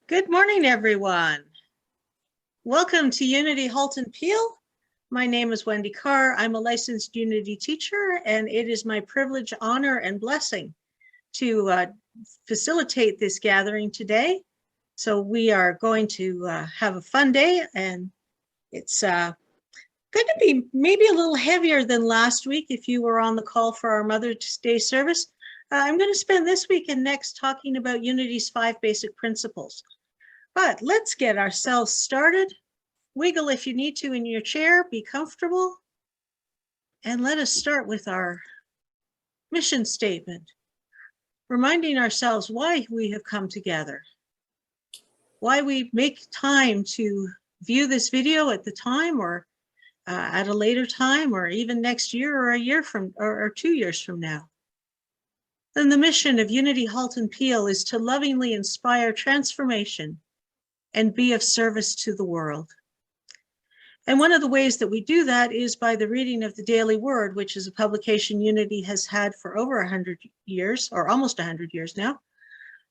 Good morning, everyone. Welcome to Unity Halton Peel. My name is Wendy Carr. I'm a licensed Unity teacher, and it is my privilege, honor, and blessing to facilitate this gathering today. So we are going to have a fun day, and it's going to be maybe a little heavier than last week if you were on the call for our Mother's Day service. I'm going to spend this week and next talking about Unity's 5 basic principles. But let's get ourselves started. Wiggle if you need to in your chair, be comfortable. And let us start with our mission statement, reminding ourselves why we have come together, why we make time to view this video at the time or at a later time, or even next year or a year from, or 2 years from now. Then the mission of Unity Halton Peel is to lovingly inspire transformation and be of service to the world. And one of the ways that we do that is by the reading of the Daily Word, which is a publication Unity has had for over 100 years, or almost 100 years now.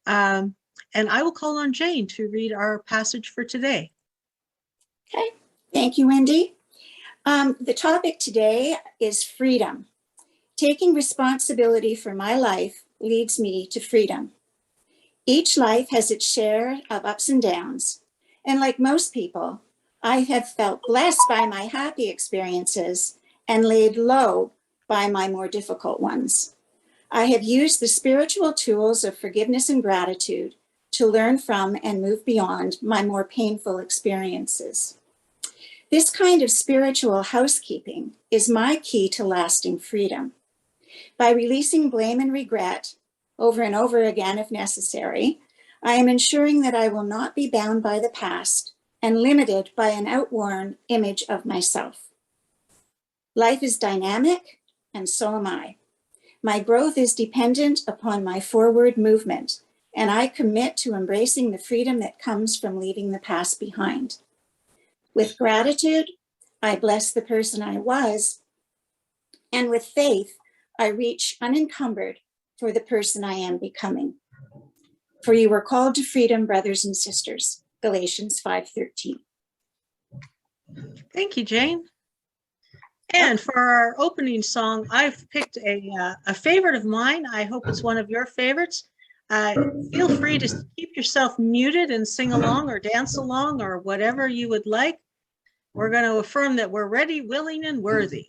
And I will call on Jane to read our passage for today. Okay, thank you, Wendy. The topic today is freedom. Taking responsibility for my life leads me to freedom. Each life has its share of ups and downs, and like most people, I have felt blessed by my happy experiences and laid low by my more difficult ones. I have used the spiritual tools of forgiveness and gratitude to learn from and move beyond my more painful experiences. This kind of spiritual housekeeping is my key to lasting freedom. By releasing blame and regret, over and over again if necessary, I am ensuring that I will not be bound by the past and limited by an outworn image of myself. Life is dynamic, and so am I. My growth is dependent upon my forward movement, and I commit to embracing the freedom that comes from leaving the past behind. With gratitude, I bless the person I was, and with faith, I reach unencumbered for the person I am becoming. For you were called to freedom, brothers and sisters. Galatians 5:13. Thank you, Jane. And for our opening song, I've picked a favorite of mine. I hope it's one of your favorites. Feel free to keep yourself muted and sing along or dance along or whatever you would like. We're going to affirm that we're ready, willing, and worthy.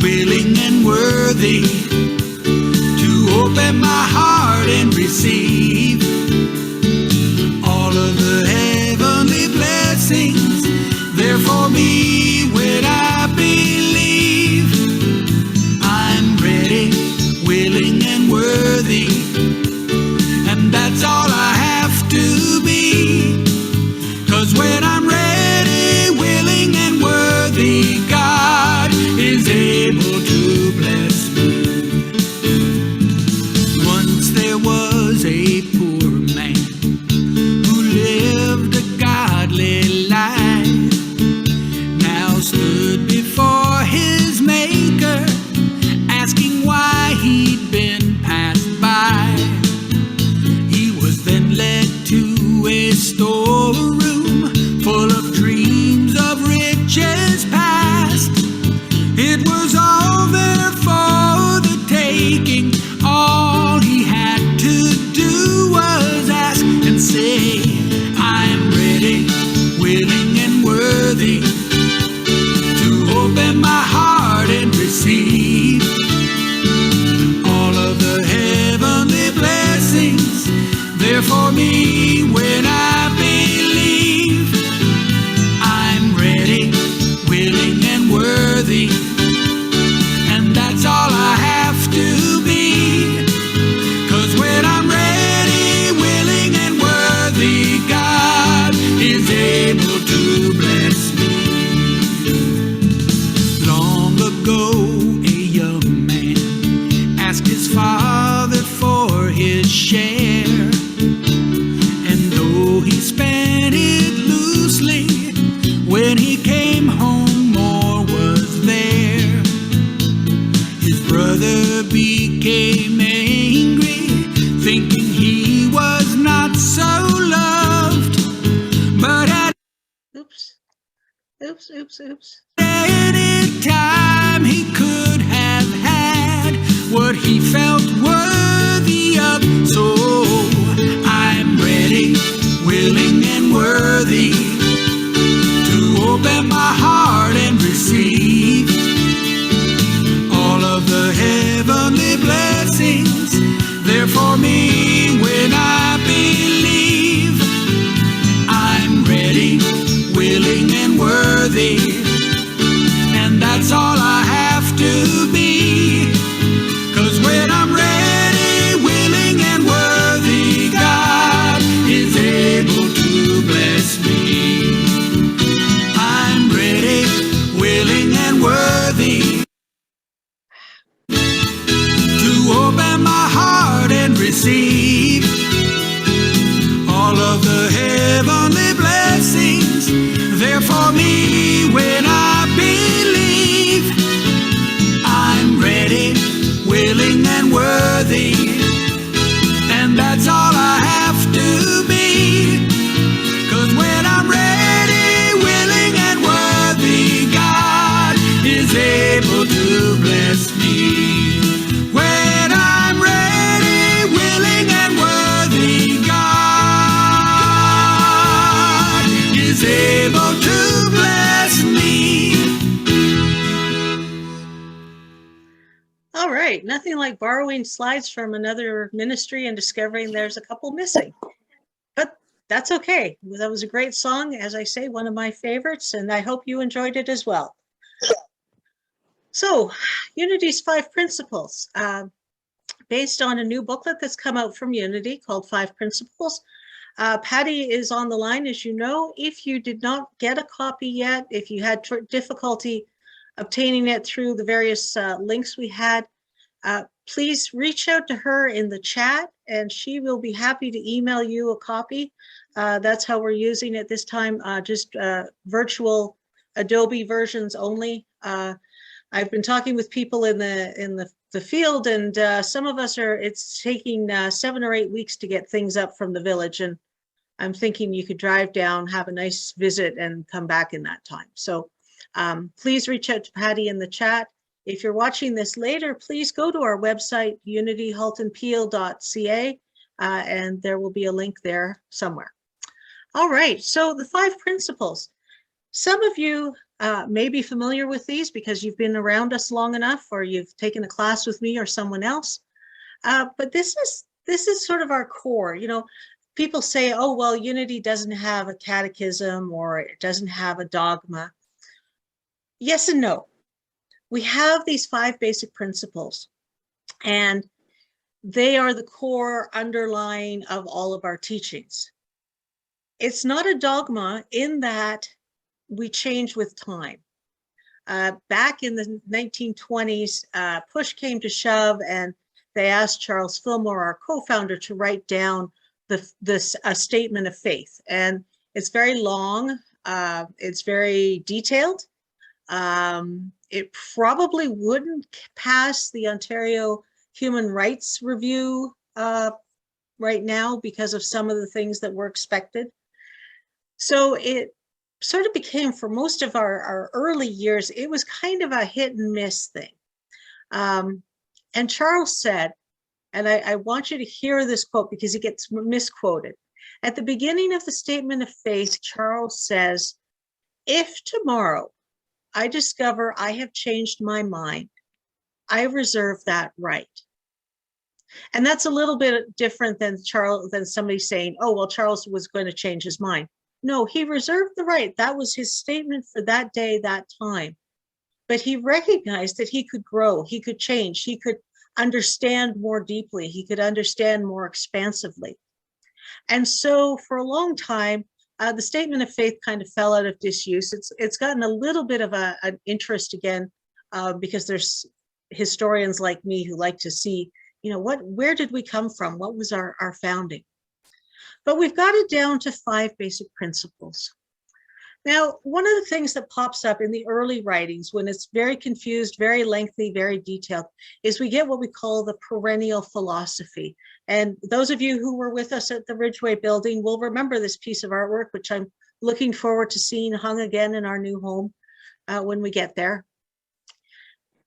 Willing and worthy to open my heart and receive all of the heavenly blessings there for me when I believe. I'm ready, willing and worthy, and that's all I have to be. 'Cause when I'm ready, willing and worthy, God is able to bless me. Once there was a poor man who lived a godly life, now stood before his maker, asking why he'd been passed by. He was then led to a storeroom full of dreams of riches past. It was all there for the taking. All he had to do was ask and say, I'm ready, willing and worthy to open my heart and receive all of the heavenly blessings there for me when I believe. I'm ready, willing and worthy, and that's all I have to be. 'Cause when I'm ready, willing and worthy, God is able to bless me. Long ago, a young man asked his father for his share, and though he spent it loosely, when he came home more Oops. Oops, oops, oops. Any time he could have had what he felt worthy of. So I'm ready, willing and worthy to open my heart and receive all of the heavenly blessings there for me when I believe. I'm ready, willing and worthy, and that's all I have to be. 'Cause when I'm ready, willing and worthy, God is able to bless me. I'm ready, willing and worthy to open my heart and receive all of the heavenly blessings there for me when I believe. I'm ready, willing and worthy, and that's all I have to be. 'Cause when I'm ready, willing and worthy, God is able to bless me. When I'm ready, willing and worthy, God is able to bless me. All right, nothing like borrowing slides from another ministry and discovering there's a couple missing. But that's okay. That was a great song, as I say, one of my favorites, and I hope you enjoyed it as well. So, Unity's 5 principles, based on a new booklet that's come out from Unity called 5 Principles. Patty is on the line, as you know. If you did not get a copy yet, if you had difficulty obtaining it through the various links we had, please reach out to her in the chat and she will be happy to email you a copy. That's how we're using it this time, just virtual Adobe versions only. I've been talking with people in the field, and some of us it's taking 7 or 8 weeks to get things up from the village, and I'm thinking you could drive down, have a nice visit, and come back in that time. So please reach out to Patty in the chat. If you're watching this later, please go to our website, unityhaltonpeel.ca, and there will be a link there somewhere. All right, so the 5 principles. Some of you may be familiar with these because you've been around us long enough, or you've taken a class with me or someone else. But this is sort of our core. You know, people say, oh, well, Unity doesn't have a catechism or it doesn't have a dogma. Yes and no. We have these 5 basic principles, and they are the core underlying of all of our teachings. It's not a dogma in that we change with time. Back in the 1920s, push came to shove, and they asked Charles Fillmore, our co-founder, to write down this statement of faith. And it's very long. It's very detailed. It probably wouldn't pass the Ontario Human Rights Review right now because of some of the things that were expected. So it sort of became, for most of our early years, it was kind of a hit and miss thing. And Charles said, and I want you to hear this quote because it gets misquoted. At the beginning of the statement of faith, Charles says, if tomorrow I discover I have changed my mind, I reserve that right. And that's a little bit different than somebody saying, oh, well, Charles was going to change his mind. No, he reserved the right. That was his statement for that day, that time. But he recognized that he could grow, he could change, he could understand more deeply, he could understand more expansively. And so for a long time, the statement of faith kind of fell out of disuse. It's gotten a little bit of an interest again because there's historians like me who like to see, you know, where did we come from? What was our founding? But we've got it down to 5 basic principles. Now, one of the things that pops up in the early writings when it's very confused, very lengthy, very detailed, is we get what we call the perennial philosophy. And those of you who were with us at the Ridgeway building will remember this piece of artwork, which I'm looking forward to seeing hung again in our new home when we get there.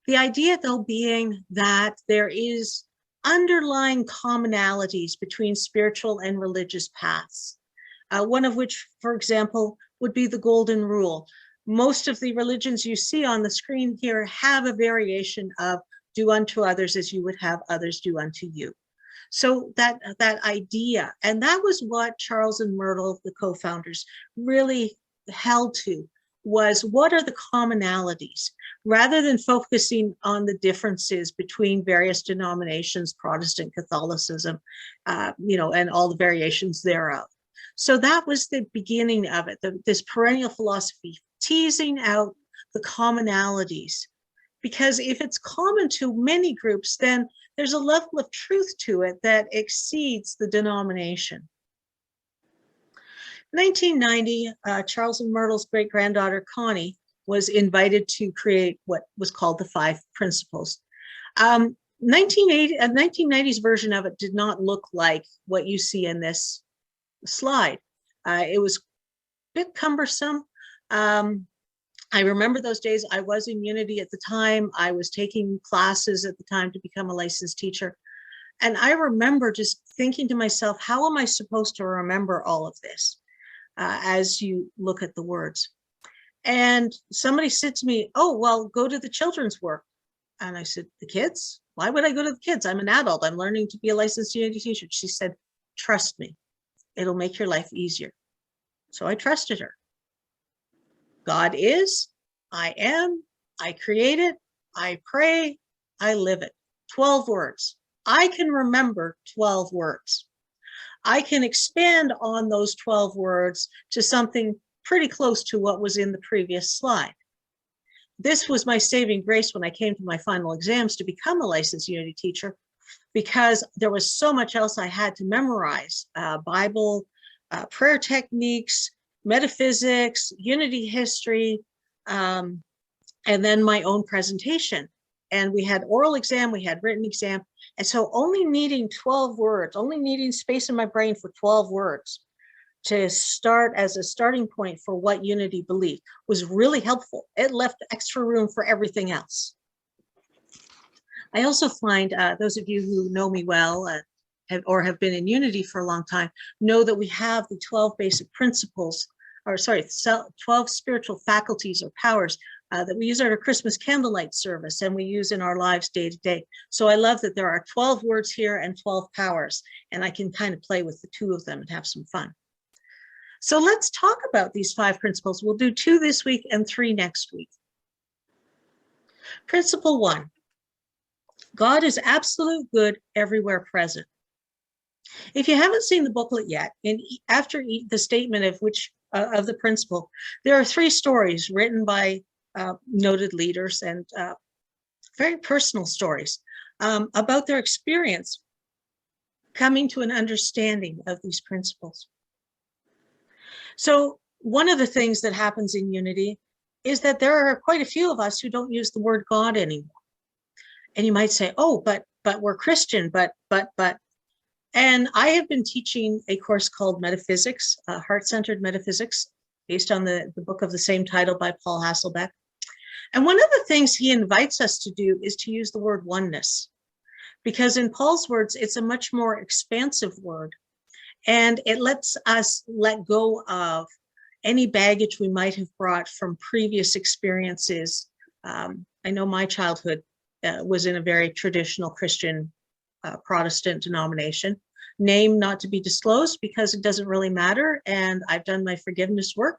The idea, though, being that there is underlying commonalities between spiritual and religious paths. One of which, for example, would be the Golden Rule. Most of the religions you see on the screen here have a variation of do unto others as you would have others do unto you. So that idea, and that was what Charles and Myrtle, the co-founders, really held to, was what are the commonalities, rather than focusing on the differences between various denominations, Protestant Catholicism, and all the variations thereof. So that was the beginning of it, this perennial philosophy, teasing out the commonalities. Because if it's common to many groups, then there's a level of truth to it that exceeds the denomination. 1990, Charles and Myrtle's great-granddaughter, Connie, was invited to create what was called the 5 Principles. 1990's version of it did not look like what you see in this slide. It was a bit cumbersome. I remember those days. I was in Unity at the time. I was taking classes at the time to become a licensed teacher. And I remember just thinking to myself, how am I supposed to remember all of this as you look at the words? And somebody said to me, oh, well, go to the children's work. And I said, the kids? Why would I go to the kids? I'm an adult. I'm learning to be a licensed Unity teacher. She said, trust me, it'll make your life easier. So I trusted her. God is, I am, I create it, I pray, I live it. 12 words. I can remember 12 words. I can expand on those 12 words to something pretty close to what was in the previous slide. This was my saving grace when I came to my final exams to become a licensed Unity teacher, because there was so much else I had to memorize, Bible, prayer techniques, metaphysics, Unity history, and then my own presentation. And we had oral exam, we had written exam. And so only needing 12 words, only needing space in my brain for 12 words to start as a starting point for what Unity believed was really helpful. It left extra room for everything else. I also find those of you who know me well or have been in Unity for a long time know that we have the 12 basic principles, 12 spiritual faculties or powers that we use at our Christmas candlelight service and we use in our lives day to day. So I love that there are 12 words here and 12 powers, and I can kind of play with the 2 of them and have some fun. So let's talk about these 5 principles. We'll do 2 this week and 3 next week. Principle 1, God is absolute good, everywhere present. If you haven't seen the booklet yet, after the statement of the principle, there are 3 stories written by noted leaders and very personal stories about their experience coming to an understanding of these principles. So one of the things that happens in Unity is that there are quite a few of us who don't use the word God anymore. And you might say, oh, but we're Christian, but. And I have been teaching a course called Metaphysics, Heart-Centered Metaphysics, based on the book of the same title by Paul Hasselbeck. And one of the things he invites us to do is to use the word oneness, because in Paul's words, it's a much more expansive word, and it lets us let go of any baggage we might have brought from previous experiences. I know my childhood was in a very traditional Christian Protestant denomination, name not to be disclosed because it doesn't really matter, and I've done my forgiveness work.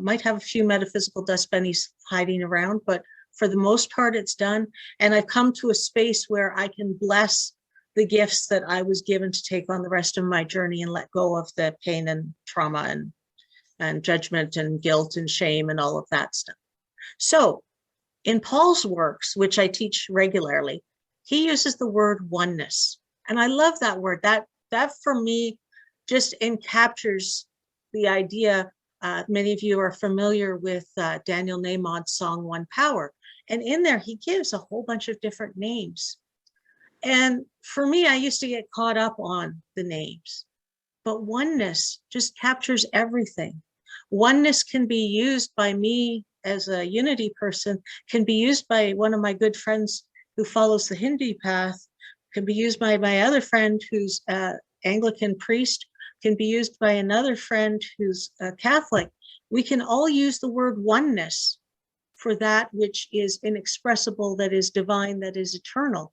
Might have a few metaphysical dust bunnies hiding around, but for the most part it's done, and I've come to a space where I can bless the gifts that I was given to take on the rest of my journey and let go of the pain and trauma and judgment and guilt and shame and all of that stuff. So in Paul's works, which I teach regularly, he uses the word oneness. And I love that word. That for me just encaptures the idea. Many of you are familiar with Daniel Nahmod's song, One Power. And in there, he gives a whole bunch of different names. And for me, I used to get caught up on the names. But oneness just captures everything. Oneness can be used by me as a unity person, can be used by one of my good friends who follows the Hindi path, can be used by my other friend who's an Anglican priest, can be used by another friend who's a Catholic. We can all use the word oneness for that which is inexpressible, that is divine, that is eternal.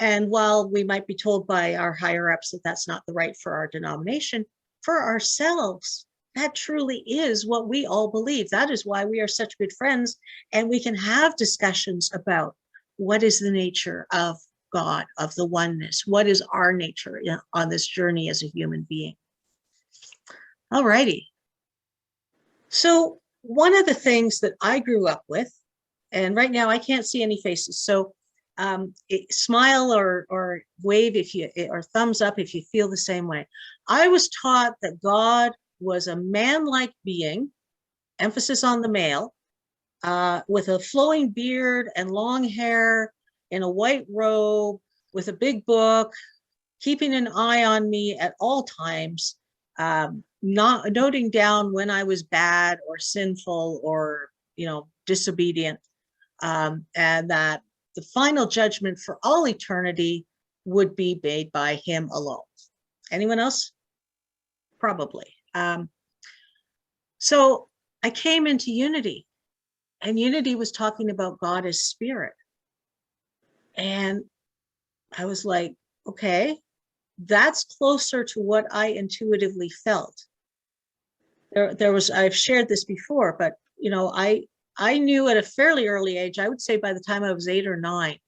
And while we might be told by our higher ups that that's not the right for our denomination, for ourselves, that truly is what we all believe. That is why we are such good friends, and we can have discussions about what is the nature of God, of the oneness, what is our nature on this journey as a human being. All righty. So one of the things that I grew up with, and right now I can't see any faces, so smile or wave if you, or thumbs up if you feel the same way. I was taught that God was a man-like being, emphasis on the male, with a flowing beard and long hair, in a white robe, with a big book, keeping an eye on me at all times, not noting down when I was bad or sinful or, disobedient, and that the final judgment for all eternity would be made by him alone. Anyone else? Probably. So I came into Unity, and Unity was talking about God as spirit. And I was like, okay, that's closer to what I intuitively felt. I've shared this before, but I knew at a fairly early age, I would say by the time I was 8 or 9,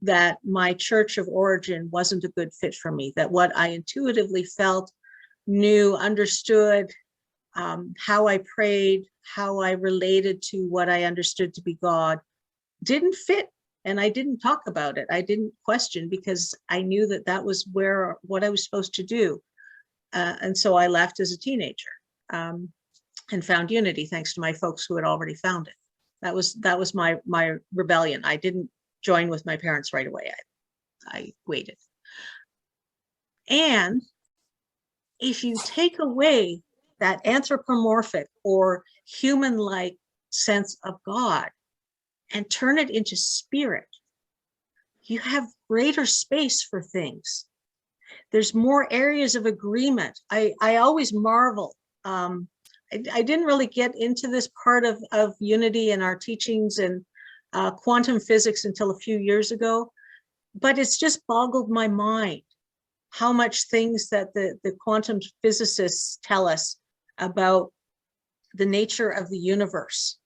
that my church of origin wasn't a good fit for me, that what I intuitively felt, knew, understood, how I prayed, how I related to what I understood to be God, didn't fit. And I didn't talk about it. I didn't question, because I knew that that was what I was supposed to do. And so I left as a teenager, and found Unity, thanks to my folks who had already found it. That was my rebellion. I didn't join with my parents right away. I waited. And if you take away that anthropomorphic or human-like sense of God and turn it into spirit, you have greater space for things. There's more areas of agreement. I always marvel. I didn't really get into this part of Unity and our teachings and quantum physics until a few years ago, but it's just boggled my mind how much things that the quantum physicists tell us about the nature of the universe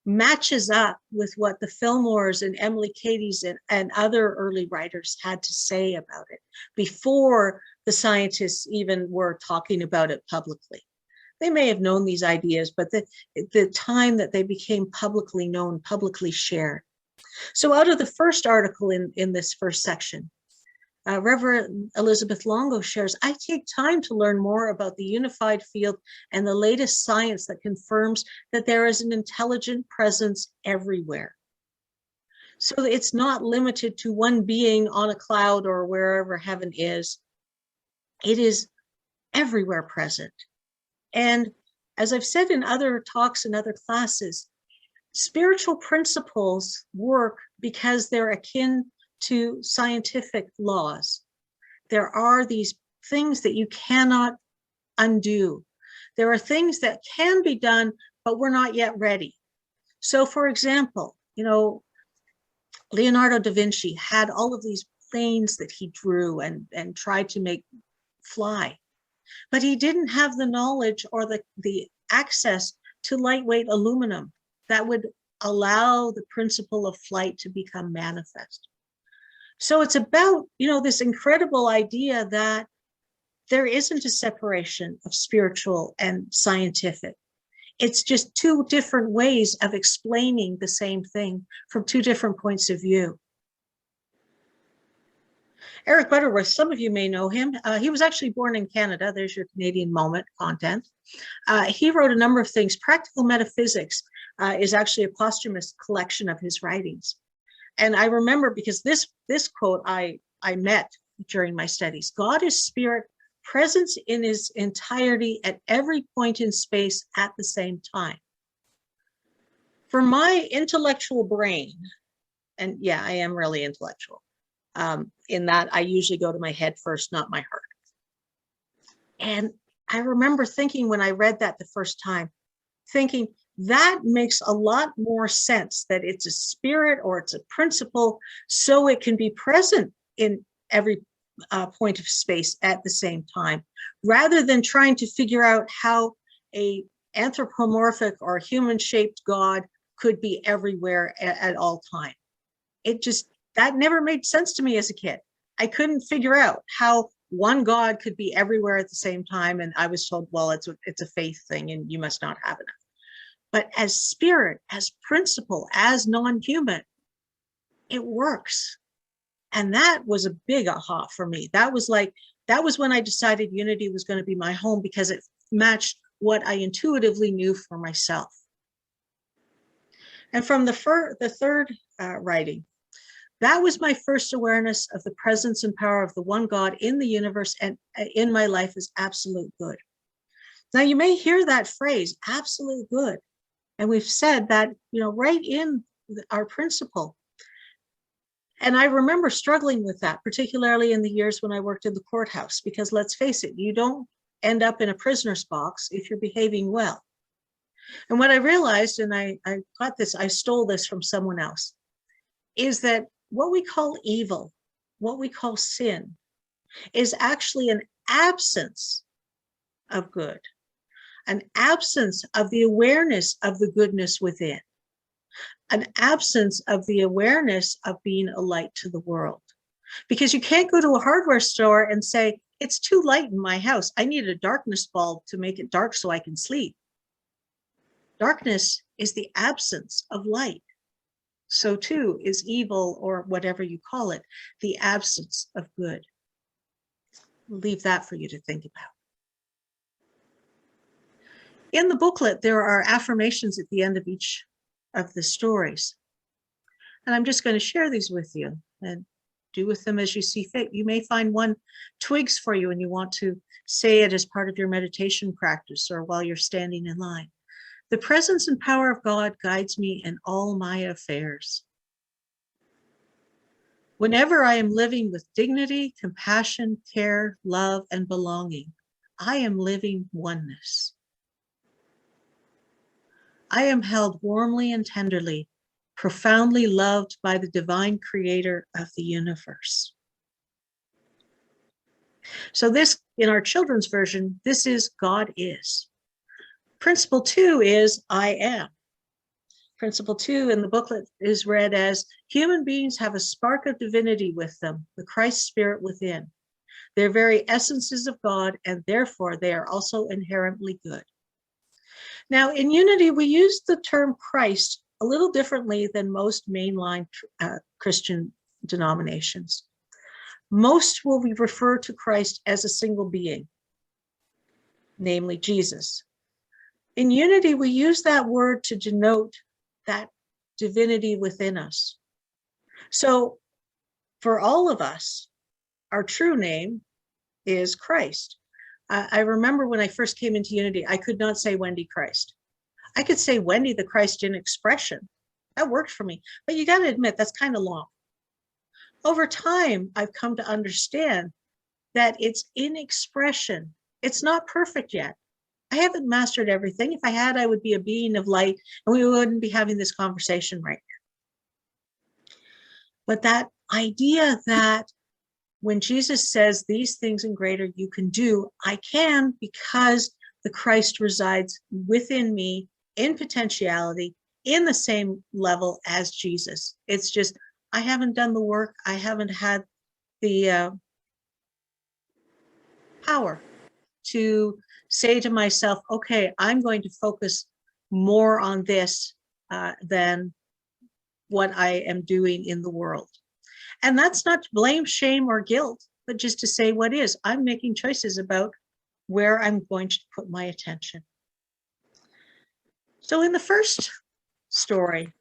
matches up with what the Fillmores and Emily Cady's and other early writers had to say about it before the scientists even were talking about it publicly. They may have known these ideas, but the time that they became publicly known, publicly shared. So out of the first article in this first section, Reverend Elizabeth Longo shares, I take time to learn more about the unified field and the latest science that confirms that there is an intelligent presence everywhere. So it's not limited to one being on a cloud or wherever heaven is. It is everywhere present. And as I've said in other talks and other classes, spiritual principles work because they're akin to scientific laws. There are these things that you cannot undo. There are things that can be done, but we're not yet ready. So for example, Leonardo da Vinci had all of these planes that he drew and tried to make fly, but he didn't have the knowledge or the access to lightweight aluminum that would allow the principle of flight to become manifest. So it's about, this incredible idea that there isn't a separation of spiritual and scientific. It's just two different ways of explaining the same thing from two different points of view. Eric Butterworth, some of you may know him. He was actually born in Canada. There's your Canadian moment content. He wrote a number of things. Practical Metaphysics is actually a posthumous collection of his writings. And I remember, because this quote I met during my studies: God is spirit presence in its entirety at every point in space at the same time. For my intellectual brain, and yeah, I am really intellectual, in that I usually go to my head first, not my heart. And I remember thinking when I read that the first time, thinking that makes a lot more sense, that it's a spirit or it's a principle, so it can be present in every point of space at the same time, rather than trying to figure out how a anthropomorphic or human-shaped God could be everywhere at all time. That never made sense to me as a kid. I couldn't figure out how one God could be everywhere at the same time. And I was told, well, it's a faith thing and you must not have enough. But as spirit, as principle, as non-human, it works. And that was a big aha for me. That was when I decided Unity was going to be my home, because it matched what I intuitively knew for myself. And from the third writing, that was my first awareness of the presence and power of the one God in the universe and in my life as absolute good. Now, you may hear that phrase, absolute good. And we've said that, right in our principle. And I remember struggling with that, particularly in the years when I worked in the courthouse, because let's face it, you don't end up in a prisoner's box if you're behaving well. And what I realized, and I stole this from someone else, is that what we call evil, what we call sin, is actually an absence of good, an absence of the awareness of the goodness within, an absence of the awareness of being a light to the world. Because you can't go to a hardware store and say, it's too light in my house, I need a darkness bulb to make it dark so I can sleep. Darkness is the absence of light. So too is evil, or whatever you call it, the absence of good. I'll leave that for you to think about. In the booklet, there are affirmations at the end of each of the stories. And I'm just going to share these with you and do with them as you see fit. You may find one twigs for you and you want to say it as part of your meditation practice or while you're standing in line. The presence and power of God guides me in all my affairs. Whenever I am living with dignity, compassion, care, love, and belonging, I am living oneness. I am held warmly and tenderly, profoundly loved by the divine creator of the universe. So this, in our children's version, this is God is. Principle 2 is I am. Principle 2 in the booklet is read as, human beings have a spark of divinity with them, the Christ spirit within. They're very essences of God, and therefore they are also inherently good. Now, in Unity, we use the term Christ a little differently than most mainline Christian denominations. Most will refer to Christ as a single being, namely Jesus. In Unity, we use that word to denote that divinity within us. So for all of us, our true name is Christ. I remember when I first came into Unity, I could not say Wendy Christ. I could say Wendy the Christ in expression. That worked for me. But you got to admit, that's kind of long. Over time, I've come to understand that it's in expression. It's not perfect yet. I haven't mastered everything. If I had, I would be a being of light and we wouldn't be having this conversation right now. But that idea that when Jesus says these things and greater you can do, I can, because the Christ resides within me in potentiality, in the same level as Jesus. It's just, I haven't done the work. I haven't had the power to say to myself, okay, I'm going to focus more on this than what I am doing in the world. And that's not to blame, shame, or guilt, but just to say what is. I'm making choices about where I'm going to put my attention. So in the first story,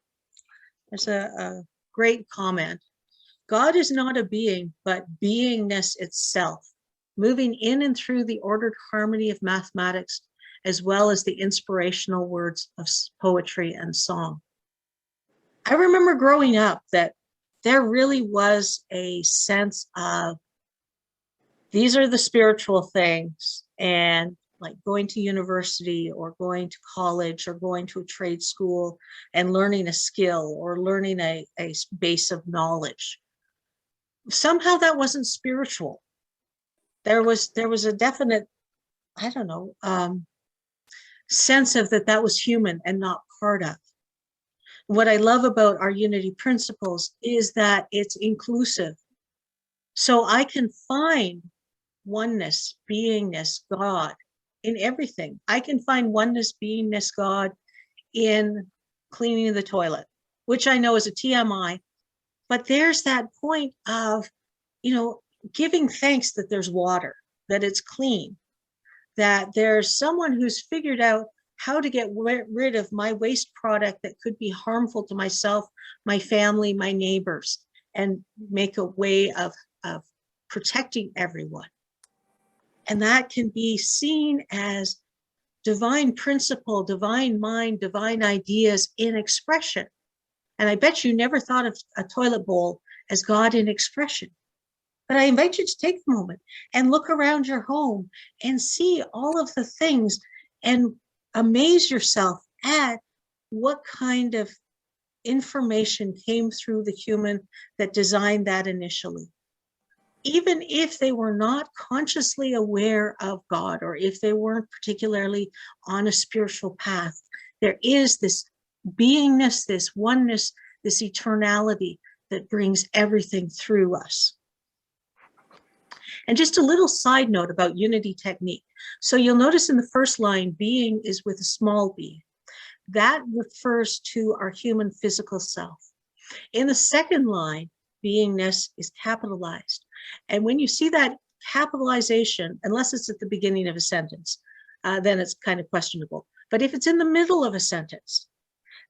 there's a great comment. God is not a being, but beingness itself. moving in and through the ordered harmony of mathematics, as well as the inspirational words of poetry and song. I remember growing up that there really was a sense of these are the spiritual things, and like going to university or going to college or going to a trade school and learning a skill or learning a base of knowledge. Somehow that wasn't spiritual. There was a definite, I don't know, sense of that was human and not part of. What I love about our unity principles is that it's inclusive. So I can find oneness, beingness, God in everything. I can find oneness, beingness, God in cleaning the toilet, which I know is a TMI, but there's that point of, giving thanks that there's water, that it's clean, that there's someone who's figured out how to get rid of my waste product that could be harmful to myself, my family, my neighbors, and make a way of protecting everyone. And that can be seen as divine principle, divine mind, divine ideas in expression. And I bet you never thought of a toilet bowl as God in expression. But I invite you to take a moment and look around your home and see all of the things and amaze yourself at what kind of information came through the human that designed that initially. Even if they were not consciously aware of God, or if they weren't particularly on a spiritual path, there is this beingness, this oneness, this eternality that brings everything through us. And just a little side note about unity technique. So you'll notice in the first line, being is with a small b. That refers to our human physical self. In the second line, beingness is capitalized. And when you see that capitalization, unless it's at the beginning of a sentence, then it's kind of questionable. But if it's in the middle of a sentence,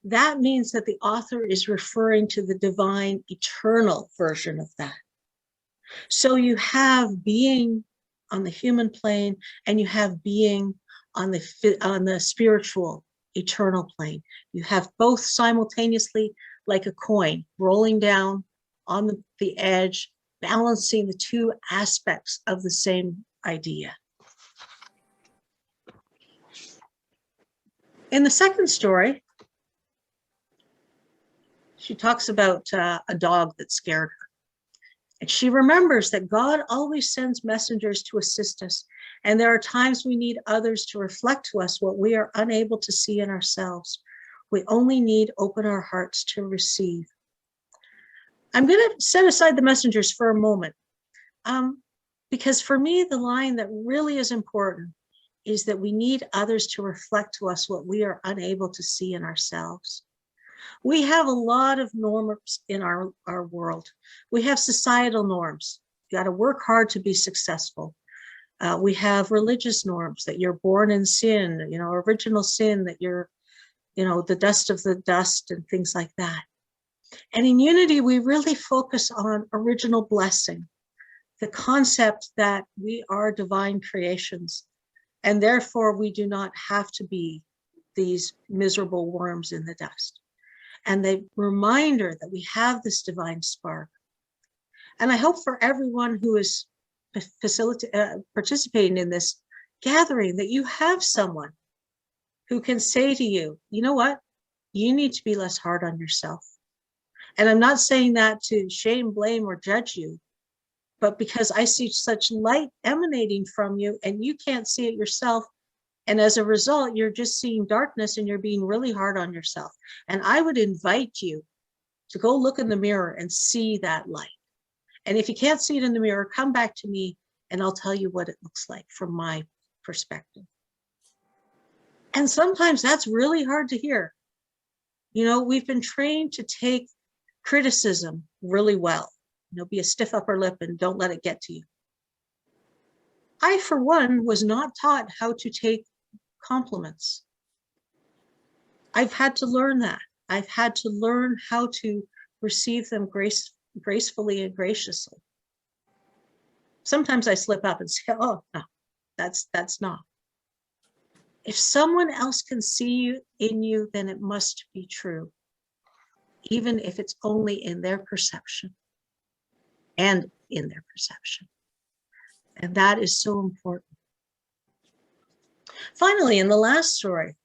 that means that the author is referring to the divine eternal version of that. So you have being on the human plane, and you have being on the spiritual eternal plane. You have both simultaneously, like a coin rolling down on the edge, balancing the two aspects of the same idea. In the second story, she talks about a dog that scared her. And she remembers that God always sends messengers to assist us. And there are times we need others to reflect to us what we are unable to see in ourselves. We only need open our hearts to receive. I'm going to set aside the messengers for a moment. Because for me, the line that really is important is that we need others to reflect to us what we are unable to see in ourselves. We have a lot of norms in our world. We have societal norms. You got to work hard to be successful. We have religious norms that you're born in sin, original sin, that you're, the dust of the dust and things like that. And in unity, we really focus on original blessing, the concept that we are divine creations, and therefore we do not have to be these miserable worms in the dust. And the reminder that we have this divine spark. And I hope for everyone who is participating in this gathering that you have someone who can say to you, you know what, you need to be less hard on yourself. And I'm not saying that to shame, blame, or judge you, but because I see such light emanating from you and you can't see it yourself. And as a result, you're just seeing darkness and you're being really hard on yourself. And I would invite you to go look in the mirror and see that light. And if you can't see it in the mirror, come back to me and I'll tell you what it looks like from my perspective. And sometimes that's really hard to hear. We've been trained to take criticism really well. Be a stiff upper lip and don't let it get to you. I, for one, was not taught how to take compliments. I've had to learn that. I've had to learn how to receive them gracefully and graciously. Sometimes I slip up and say, oh, no, that's not. If someone else can see you in you, then it must be true, even if it's only in their perception and in their perception. And that is so important. Finally, in the last story,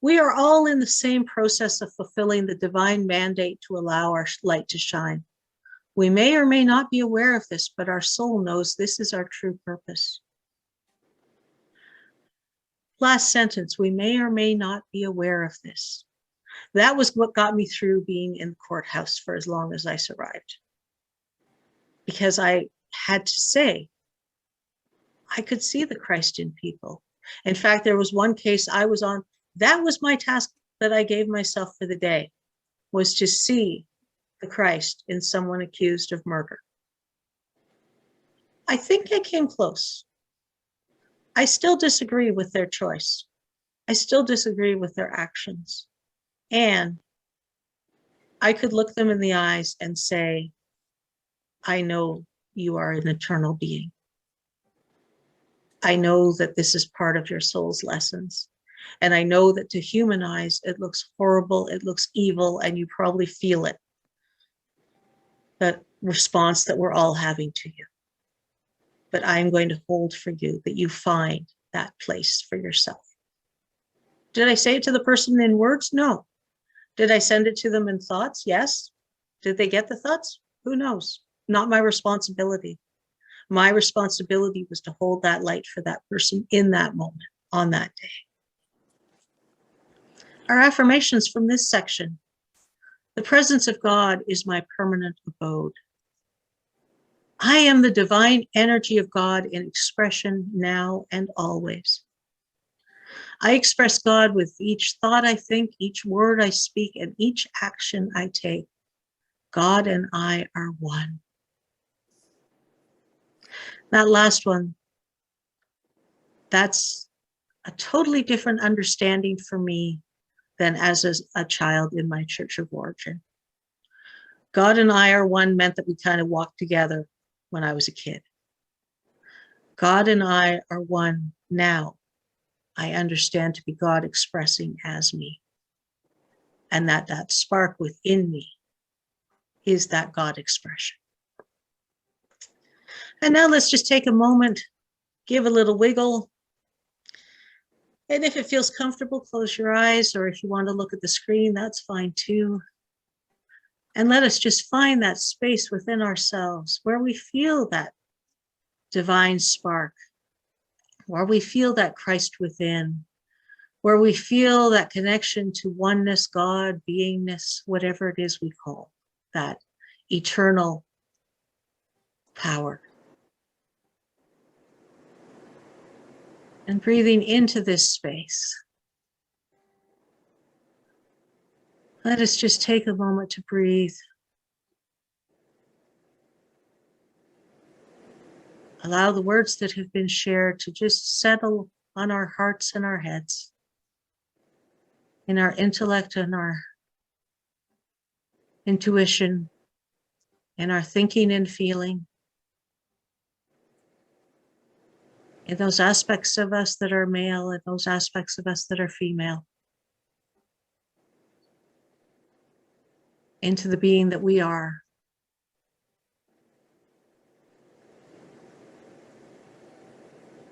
we are all in the same process of fulfilling the divine mandate to allow our light to shine. We may or may not be aware of this, but our soul knows this is our true purpose. Last sentence, we may or may not be aware of this. That was what got me through being in the courthouse for as long as I survived. Because I had to say, I could see the Christ in people. In fact, there was one case I was on, that was my task that I gave myself for the day, was to see the Christ in someone accused of murder. I think I came close. I still disagree with their choice. I still disagree with their actions. And I could look them in the eyes and say, I know you are an eternal being. I know that this is part of your soul's lessons. And I know that to human eyes, it looks horrible, it looks evil, and you probably feel it. That response that we're all having to you. But I'm going to hold for you that you find that place for yourself. Did I say it to the person in words? No. Did I send it to them in thoughts? Yes. Did they get the thoughts? Who knows? Not my responsibility. My responsibility was to hold that light for that person in that moment, on that day. Our affirmations from this section. The presence of God is my permanent abode. I am the divine energy of God in expression now and always. I express God with each thought I think, each word I speak, and each action I take. God and I are one. That last one, that's a totally different understanding for me than as a child in my church of origin. God and I are one meant that we kind of walked together when I was a kid. God and I are one now. I understand to be God expressing as me. And that spark within me is that God expression. And now let's just take a moment, give a little wiggle. And if it feels comfortable, close your eyes, or if you want to look at the screen, that's fine too. And let us just find that space within ourselves where we feel that divine spark, where we feel that Christ within, where we feel that connection to oneness, God, beingness, whatever it is we call that eternal power. And breathing into this space. Let us just take a moment to breathe. Allow the words that have been shared to just settle on our hearts and our heads, in our intellect and our intuition, in our thinking and feeling, in those aspects of us that are male and those aspects of us that are female, into the being that we are.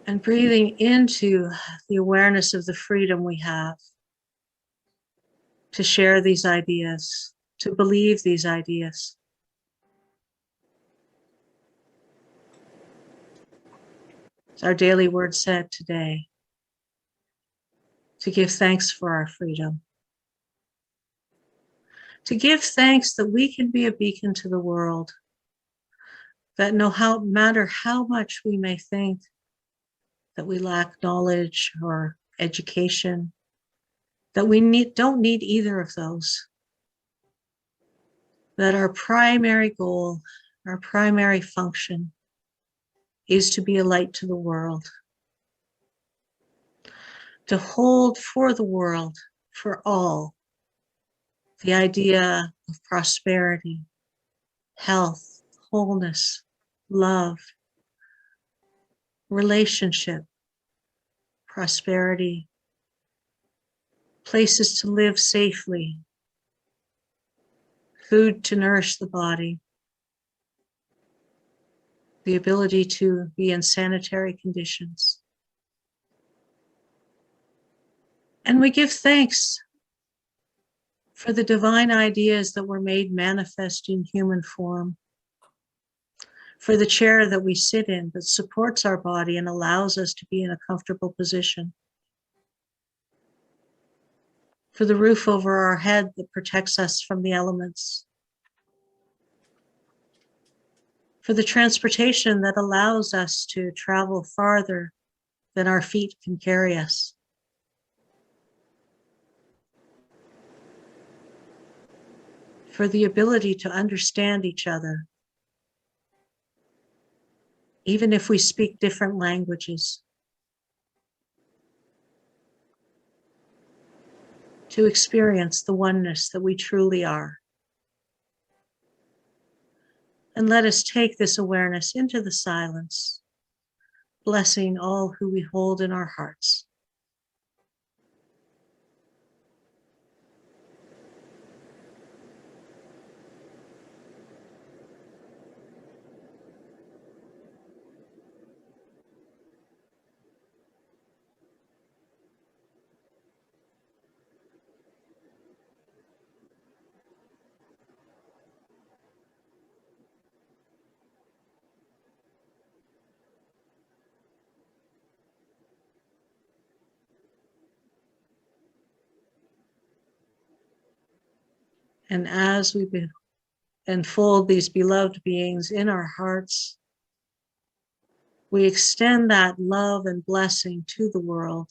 And breathing into the awareness of the freedom we have to share these ideas, to believe these ideas. As our daily word said today, to give thanks for our freedom. To give thanks that we can be a beacon to the world, that no matter how much we may think that we lack knowledge or education, that we don't need either of those, that our primary goal, our primary function is to be a light to the world, to hold for the world, for all, the idea of prosperity, health, wholeness, love, relationship, prosperity, places to live safely, food to nourish the body, the ability to be in sanitary conditions. And we give thanks for the divine ideas that were made manifest in human form, for the chair that we sit in that supports our body and allows us to be in a comfortable position, for the roof over our head that protects us from the elements, for the transportation that allows us to travel farther than our feet can carry us. For the ability to understand each other, even if we speak different languages, to experience the oneness that we truly are. And let us take this awareness into the silence, blessing all who we hold in our hearts. And as we enfold these beloved beings in our hearts, we extend that love and blessing to the world,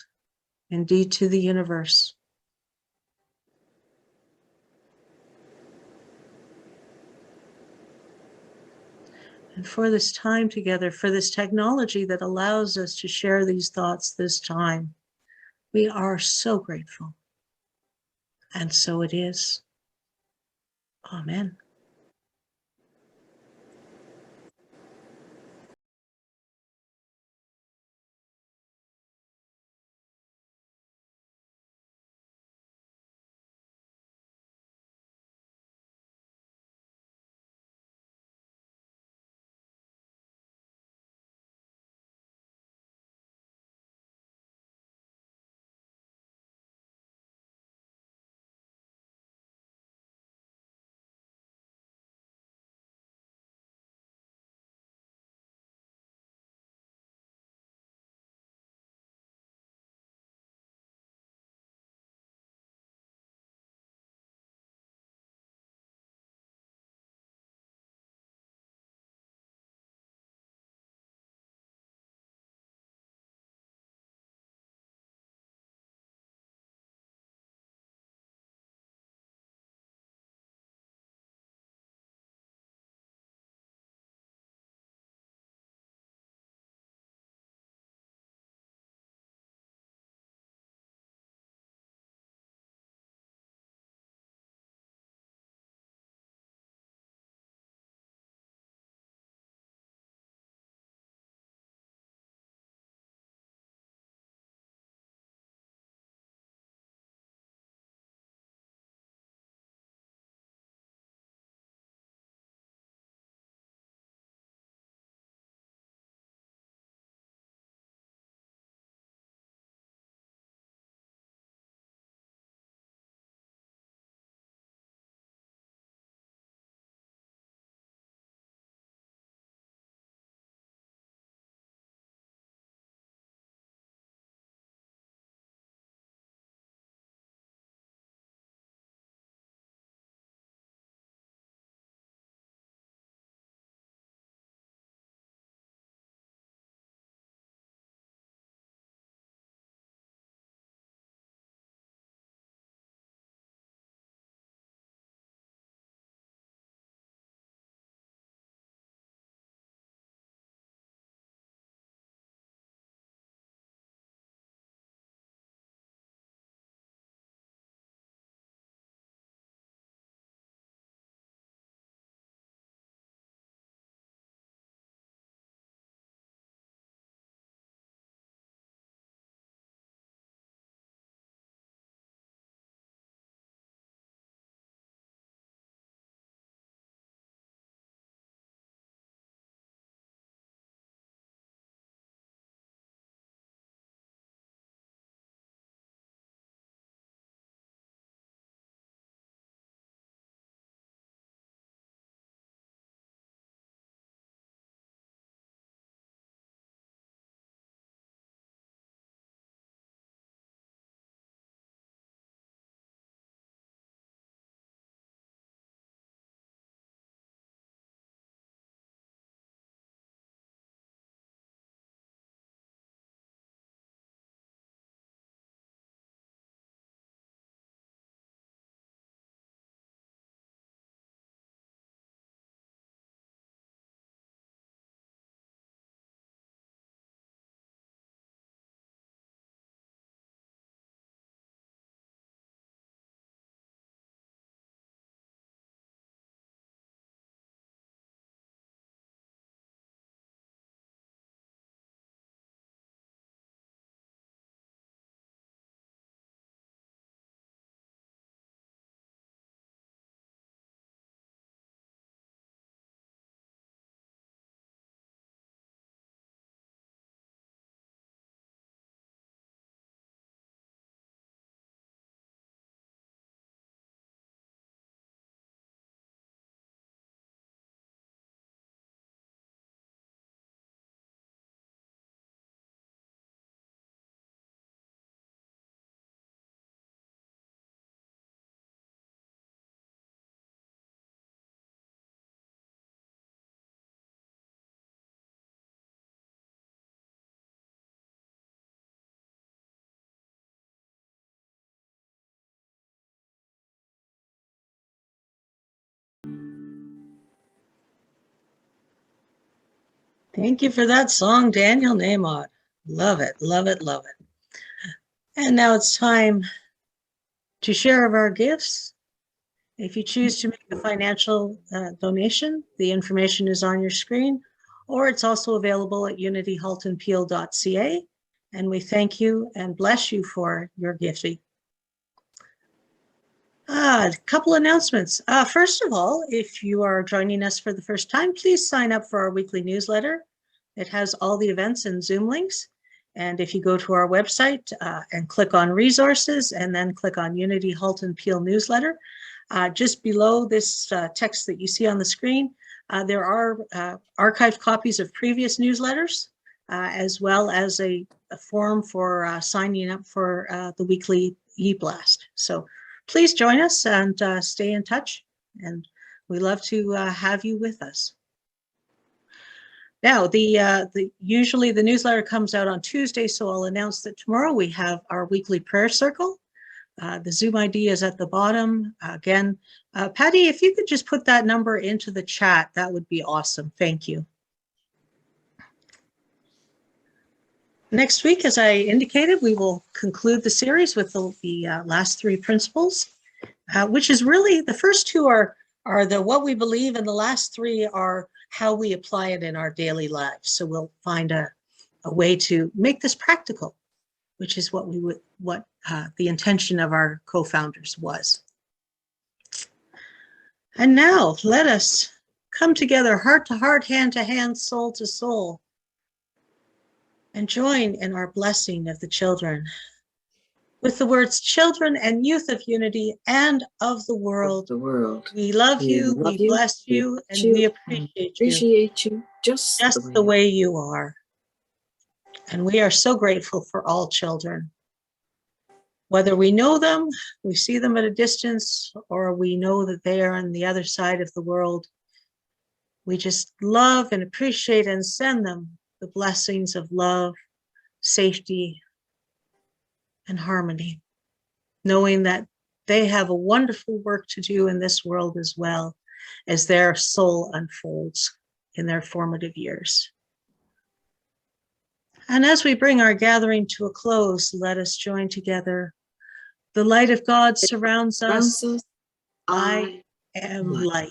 indeed to the universe. And for this time together, for this technology that allows us to share these thoughts this time, we are so grateful. And so it is. Amen. Thank you for that song, Daniel Namot. Love it, love it, love it. And now it's time to share of our gifts. If you choose to make a financial donation, the information is on your screen, or it's also available at unityhaltonpeel.ca. And we thank you and bless you for your gifting. A couple announcements. First of all, if you are joining us for the first time, please sign up for our weekly newsletter. It has all the events and Zoom links. And if you go to our website and click on resources and then click on Unity Halton Peel newsletter, just below this text that you see on the screen, there are archived copies of previous newsletters, as well as a form for signing up for the weekly e-blast. So please join us and stay in touch. And we love to have you with us. Now, usually the newsletter comes out on Tuesday, so I'll announce that tomorrow we have our weekly prayer circle. The Zoom ID is at the bottom. Again, Patty, if you could just put that number into the chat, that would be awesome. Thank you. Next week, as I indicated, we will conclude the series with the last three principles, which is really, the first two are the what we believe, and the last three are how we apply it in our daily lives. So we'll find a way to make this practical, which is what the intention of our co-founders was. And now let us come together, heart to heart, hand to hand, soul to soul, and join in our blessing of the children with the words, children and youth of unity and of the world. We love you, we bless you, and we appreciate you just the way you are. And we are so grateful for all children. Whether we know them, we see them at a distance, or we know that they are on the other side of the world, we just love and appreciate and send them the blessings of love, safety, and harmony, knowing that they have a wonderful work to do in this world as well as their soul unfolds in their formative years. And as we bring our gathering to a close, let us join together. The light of God surrounds us. I am light.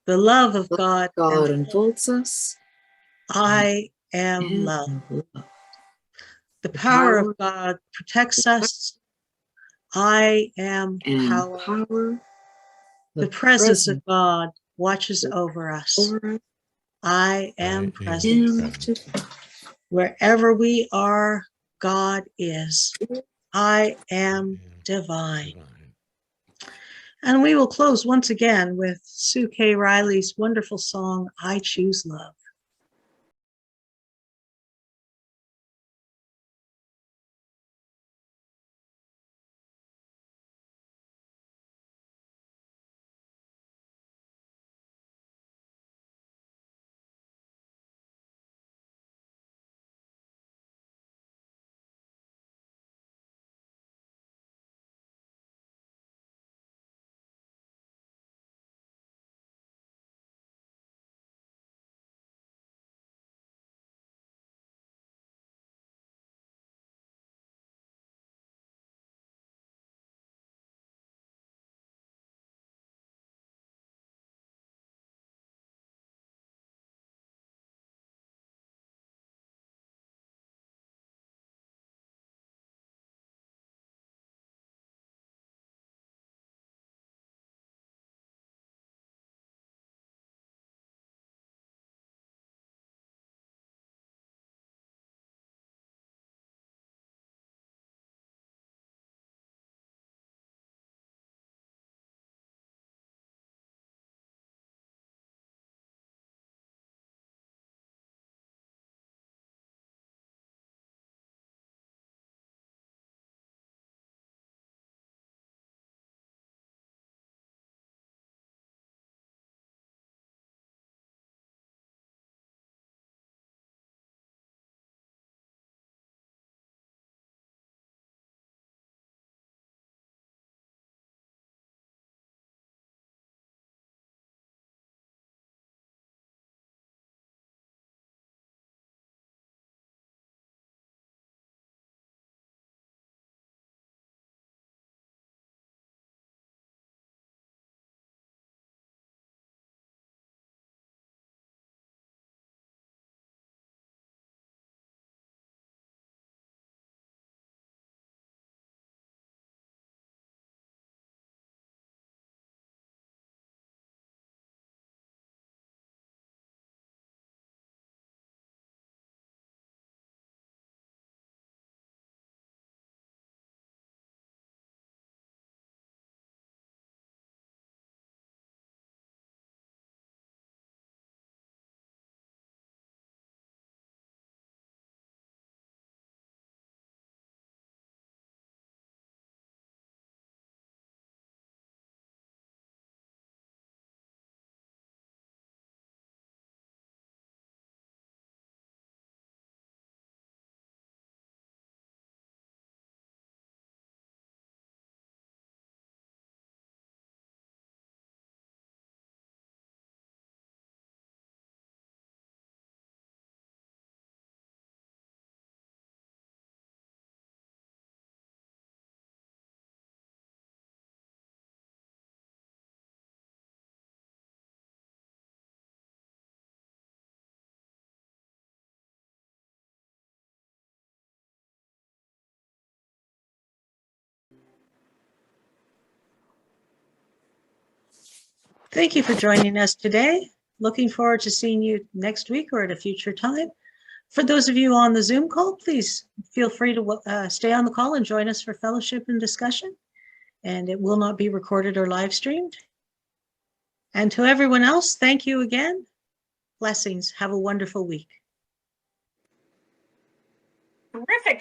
The love of God enfolds us. I am love. The power of God protects us. I am power. The presence of God watches over us. I am present. Wherever we are, God is. I am divine. And we will close once again with Sue K. Riley's wonderful song, I Choose Love. Thank you for joining us today. Looking forward to seeing you next week or at a future time. For those of you on the Zoom call, please feel free to stay on the call and join us for fellowship and discussion. And it will not be recorded or live streamed. And to everyone else, thank you again. Blessings. Have a wonderful week. Terrific.